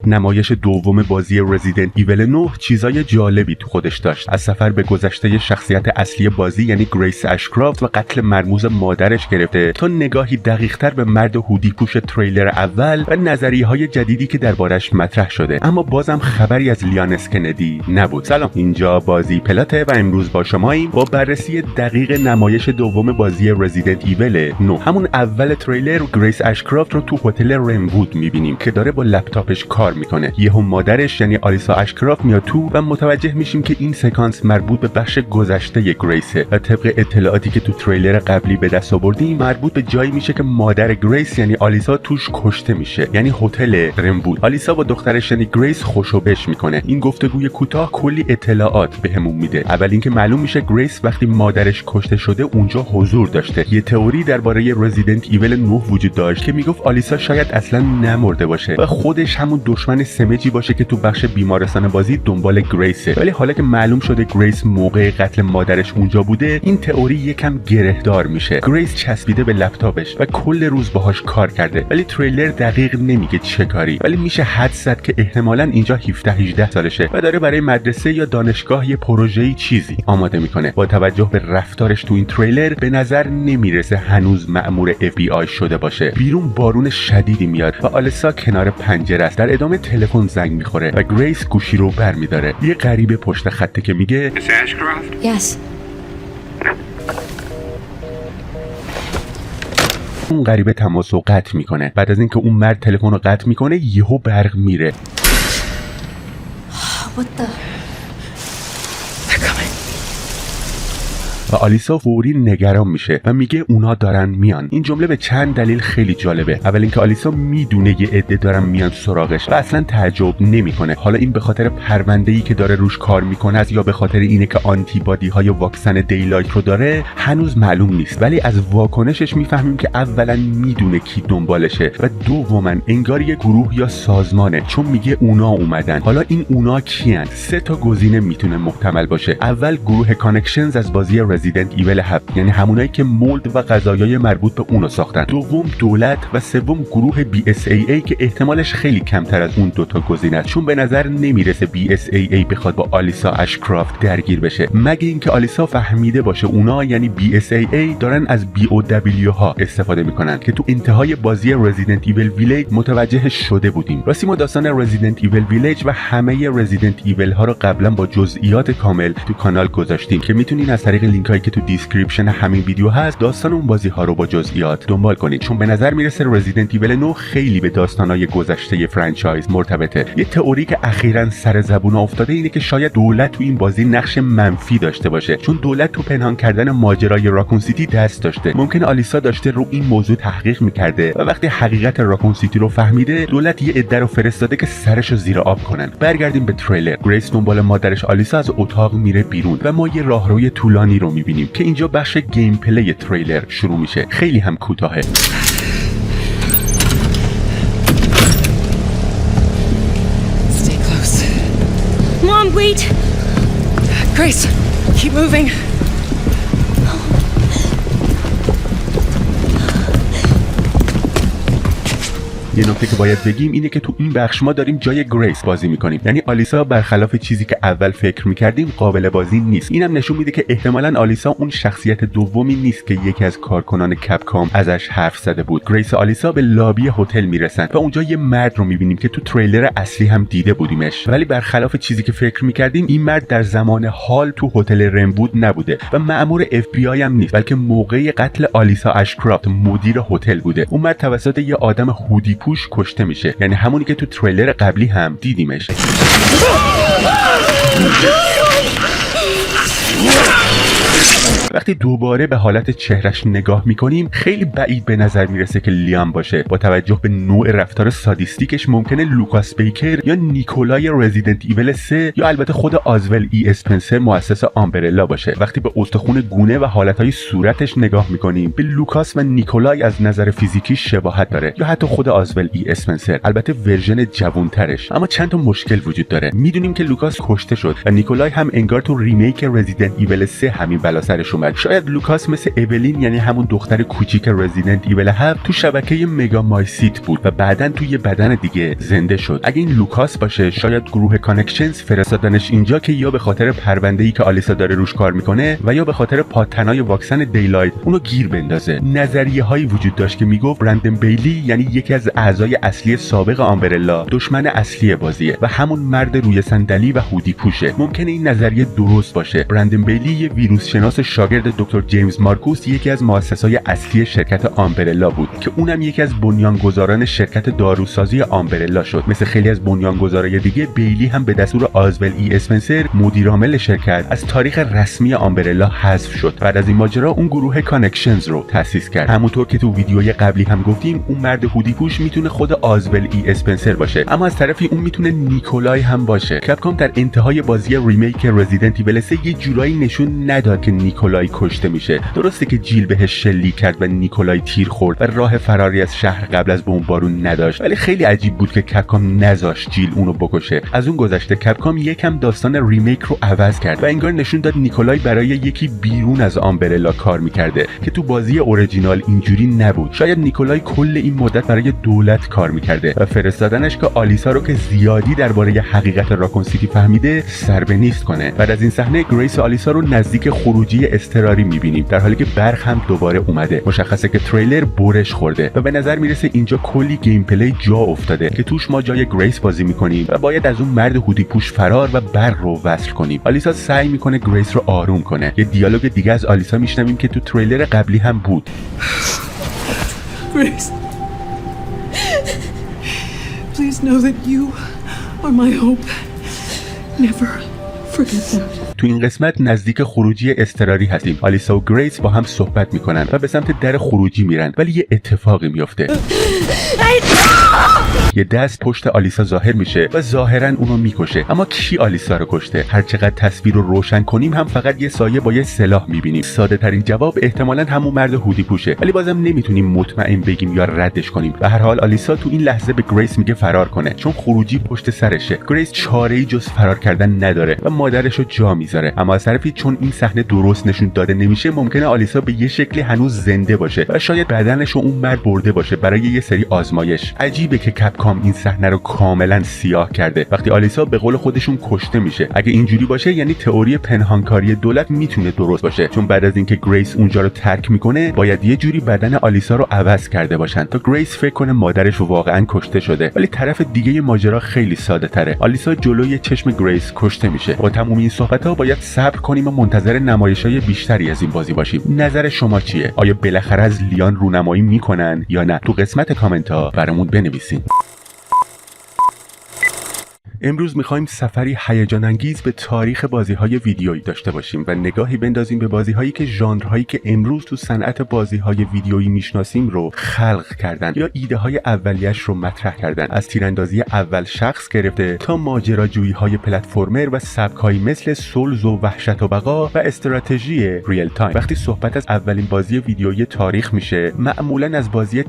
نمایش دوم بازی رزیدنت ایول 9 چیزای جالبی تو خودش داشت. از سفر به گذشته شخصیت اصلی بازی یعنی گریس اشکرافت و قتل مرموز مادرش گرفته تا نگاهی دقیق‌تر به مرد هودی پوش تریلر اول و نظریه‌های جدیدی که دربارش مطرح شده. اما بازم خبری از لیان اسکندی نبود. سلام، اینجا بازی پلاته و امروز با شماییم با بررسی دقیق نمایش دوم بازی رزیدنت ایول 9. همون اول تریلر گریس اشکرافت رو تو هتل رنوود می‌بینیم که داره با لپتاپش کار میکنه. یهو مادرش یعنی آلیسا اشکرافت میاد تو و متوجه میشیم که این سکانس مربوط به بخش گذشته گریسه و طبق اطلاعاتی که تو تریلر قبلی به دست آوردیم مربوط به جایی میشه که مادر گریس یعنی آلیسا توش کشته میشه، یعنی هتل رنوود. آلیسا با دخترش یعنی گریس خوشوبش میکنه. این گفتگوی کوتاه کلی اطلاعات بهمون میده. اول اینکه معلوم میشه گریس وقتی مادرش کشته شده اونجا حضور داشته. یه تئوری درباره رزیدنت ایول 9 وجود داشت که میگفت آلیسا شاید اصلا نمرده باشه و خودش همون دشمن سمجی باشه که تو بخش بیمارستان بازی دنبال گریسه. ولی حالا که معلوم شده گریس موقع قتل مادرش اونجا بوده، این تئوری یکم گرهدار میشه. گریس چسبیده به لپتاپش و کل روز باهاش کار کرده، ولی تریلر دقیق نمیگه چه کاری، ولی میشه حدس زد که احتمالاً اینجا 17-18 سالشه و داره برای مدرسه یا دانشگاه یه پروژه‌ای چیزی آماده میکنه. با توجه به رفتارش تو این تریلر به نظر نمیرسه هنوز مأمور FBI شده باشه. بیرون بارون شدیدی میاد و آلیسا کنار پنجره است. در ادامه تلفن زنگ میخوره و گریس گوشی رو برمیداره. یه غریبه پشت خطه که میگه Yes. اون غریبه تماس رو قطع میکنه. بعد از اینکه اون مرد تلفن رو قطع میکنه یهو برق میره. What the? و آلیسا فوری نگران میشه و میگه اونا دارن میان. این جمله به چند دلیل خیلی جالبه. اول اینکه آلیسا میدونه یه عده دارن میان سراغش و اصلا تعجب نمیکنه. حالا این به خاطر پرونده‌ای که داره روش کار میکنه است یا به خاطر اینه که آنتی بادی های واکسن دیلایت رو داره هنوز معلوم نیست، ولی از واکنشش میفهمیم که اولا میدونه کی دنبالشه و دوما انگار یه گروه یا سازمانه، چون میگه اونا اومدن. حالا این اونا کیان؟ 3 تا گزینه میتونه محتمل باشه. اول گروه کانکشنز از بازی رزیدنت ایول 7، یعنی همونایی که مولد و قضایای مربوط به اونو ساختن. دوم دولت و سوم گروه BSAA که احتمالش خیلی کمتر از اون 2 تا گزینه است، چون به نظر نمیرسه BSAA بخواد با آلیسا اشکرافت درگیر بشه، مگه اینکه آلیسا فهمیده باشه اونا یعنی BSAA دارن از BOW ها استفاده میکنن که تو انتهای بازی رزیدنت ایول ویلیج متوجه شده بودیم. راستی ما داستان رزیدنت ایول ویلیج و همه رزیدنت ایول ها رو قبلا با جزئیات کامل تو کانال گذاشتیم که میتونین از طریق لینک هایی که تو دیسکریپشن همین ویدیو هست داستان اون بازی ها رو با جزئیات دنبال کنید، چون به نظر میرسه رزیدنت ایول 9 خیلی به داستانای گذشته فرانچایز مرتبطه. یه تئوری که اخیراً سر زبون افتاده اینه که شاید دولت تو این بازی نقش منفی داشته باشه، چون دولت تو پنهان کردن ماجرای راکون سیتی دست داشته. ممکن آلیسا داشته رو این موضوع تحقیق میکرده و وقتی حقیقت راکون سیتی رو فهمیده دولت یه عده رو فرستاده که سرشو زیر آب کنن. برگردیم به تریلر. گریس دنبال مادرش آلیسا از اتاق میره بیرون و ما یه راهروی طولانی رو میبینیم که اینجا بخش گیم پلی تریلر شروع میشه. خیلی هم کوتاهه. Stay close. Mom, wait! Grace, keep moving. یه نکته که باید بگیم اینه که تو این بخش ما داریم جای گریس بازی میکنیم، یعنی آلیسا برخلاف چیزی که اول فکر میکردیم قابل بازی نیست. اینم نشون میده که احتمالاً آلیسا اون شخصیت دومی نیست که یکی از کارکنان کپکام ازش حرف زده بود. گریس و آلیسا به لابی هتل میرسن و اونجا یه مرد رو میبینیم که تو تریلر اصلی هم دیده بودیمش، ولی برخلاف چیزی که فکر میکردیم این مرد در زمان حال تو هتل رنوود نبوده و مأمور FBI هم نیست، بلکه موقع قتل آلیسا اشکرافت مدیر هتل بوده. اون مرد توسط یه آدم هودی پوش کشته میشه، یعنی همونی که تو تریلر قبلی هم دیدیمش. وقتی دوباره به حالت چهرش نگاه میکنیم خیلی بعید به نظر میرسه که لیام باشه. با توجه به نوع رفتار سادیستیکش ممکنه لوکاس بیکر یا نیکولای رزیدنت ایول 3 یا البته خود آزول ای اسپنسر مؤسس آمبرلا باشه. وقتی به استخون گونه و حالتهای صورتش نگاه میکنیم به لوکاس و نیکولای از نظر فیزیکی شباهت داره، یا حتی خود آزول ای اسپنسر، البته ورژن جوانترش. اما چند تا مشکل وجود داره. میدونیم که لوکاس کشته شد و نیکولای هم انگار تو ریمیک رزیدنت ایول 3 همین بلا سرش اومد. شاید لوکاس مثل اولین، یعنی همون دختر کوچیک رزیدنت ایول 7 تو شبکه مگا مایسیت بود و بعدن توی بدن دیگه زنده شد. اگه این لوکاس باشه شاید گروه کانکشنز فرستادنش اینجا که یا به خاطر پرونده‌ای که آلیسا داره روش کار میکنه و یا به خاطر پادتنای واکسن دیلایت اونو گیر بندازه. نظریه‌هایی وجود داشت که میگفت برندن بیلی یعنی یکی از اعضای اصلی سابق آمبرلا دشمن اصلی بازیه و همون مرد روی صندلی و هودی پوشه. ممکنه این نظریه درست باشه. برندن بیلی یه ویروس شناس شاگرد دکتر جیمز مارکوس، یکی از مؤسسای اصلی شرکت آمبرلا بود که اونم یکی از بنیانگذاران شرکت داروسازی آمبرلا شد. مثل خیلی از بنیانگذارای دیگه بیلی هم به دستور آزول ای اسپنسر، مدیر عامل شرکت، از تاریخ رسمی آمبرلا حذف شد. بعد از این ماجرا اون گروه کانکشنز رو تأسیس کرد. همونطور که تو ویدیوی قبلی هم گفتیم اون مرد هودی پوش میتونه خود آزول ای اسپنسر باشه، اما از طرفی اون میتونه نیکولای هم باشه. کپکام در انتهای بازی ریمیک رزیدنت ایول 3 یه جورایی نشون نداد که نیکولای کشته میشه. درسته که جیل بهش شلیک کرد و نیکولای تیر خورد و راه فراری از شهر قبل از بمبارون نداشت، ولی خیلی عجیب بود که کپکام نذاشت جیل اونو بکشه. از اون گذشته کپکام یکم داستان ریمیک رو عوض کرد و انگار نشون داد نیکولای برای یکی بیرون از آمبرلا کار میکرده که تو بازی اورجینال اینجوری نبود. شاید نیکولای کل این مدت برای دولت کار میکرده و فرستادنش که آلیسا رو که زیادی درباره حقیقت راکون سیتی فهمیده سر به نیست کنه. بعد از این صحنه گریس آلیسا رو نزدیک خروجی اضطراری میبینیم در حالی که برق هم دوباره اومده. مشخصه که تریلر برش خورده و به نظر میرسه اینجا کلی گیم پلی جا افتاده که توش ما جای گریس بازی میکنیم و باید از اون مرد هودی پوش فرار و برق رو وصل کنیم. آلیسا سعی میکنه گریس رو آروم کنه. یه دیالوگ دیگه از آلیسا میشنویم که تو تریلر قبلی هم بود. Grace, please know that you are my hope. Never forget that. تو این قسمت نزدیک خروجی اضطراری هستیم. آلیسا و گریس با هم صحبت میکنن و به سمت در خروجی میرن، ولی یه اتفاقی میفته. یه دست پشت آلیسا ظاهر میشه و ظاهرا اونو میکشه. اما کی آلیسا رو کشته؟ هر چقدر تصویر رو روشن کنیم هم فقط یه سایه با یه سلاح میبینیم. ساده ترین جواب احتمالاً همون مرد هودی پوشه، ولی بازم نمیتونیم مطمئن بگیم یا ردش کنیم. به هر حال آلیسا تو این لحظه به گریس میگه فرار کنه چون خروجی پشت سرشه. گریس چاره‌ای جز فرار کردن نداره و مادرشو جا میذاره. اما از طرفی چون این صحنه درست نشون داده نمیشه ممکنه آلیسا به یه شکلی هنوز زنده باشه و شاید بدنشو اون مرد برده باشه برای یه سری آزمایش. عجیبه که کپکام این صحنه رو کاملا سیاه کرده وقتی آلیسا به قول خودشون کشته میشه. اگه اینجوری باشه یعنی تئوری پنهانکاری دولت میتونه درست باشه، چون بعد از اینکه گریس اونجا رو ترک میکنه باید یه جوری بدن آلیسا رو عوض کرده باشن تا گریس فکر کنه مادرش واقعا کشته شده. ولی طرف دیگه ماجرا خیلی ساده تره. آلیسا جلوی چشم گریس کشته میشه. با تموم این صحبت‌ها باید صبر کنیم و منتظر نمایش‌های بیشتری از این بازی باشیم. نظر شما چیه؟ آیا بالاخره از لیان رونمایی میکنن یا نه؟ تو قسمت کامنت‌ها برامون بنویسین. امروز میخوایم سفری هیجان انگیز به تاریخ بازی‌های ویدیویی داشته باشیم و نگاهی بندازیم به بازی‌هایی که ژانرهایی که امروز تو صنعت بازی‌های ویدیویی میشناسیم رو خلق کردن یا ایده‌های اولیه‌اش رو مطرح کردن. از تیراندازی اول شخص گرفته تا ماجراجویی‌های پلتفرمر و سبک‌هایی مثل سولز و وحشت و بقا و استراتژی ریل تایم. وقتی صحبت از اولین بازی ویدیویی تاریخ میشه معمولاً از بازی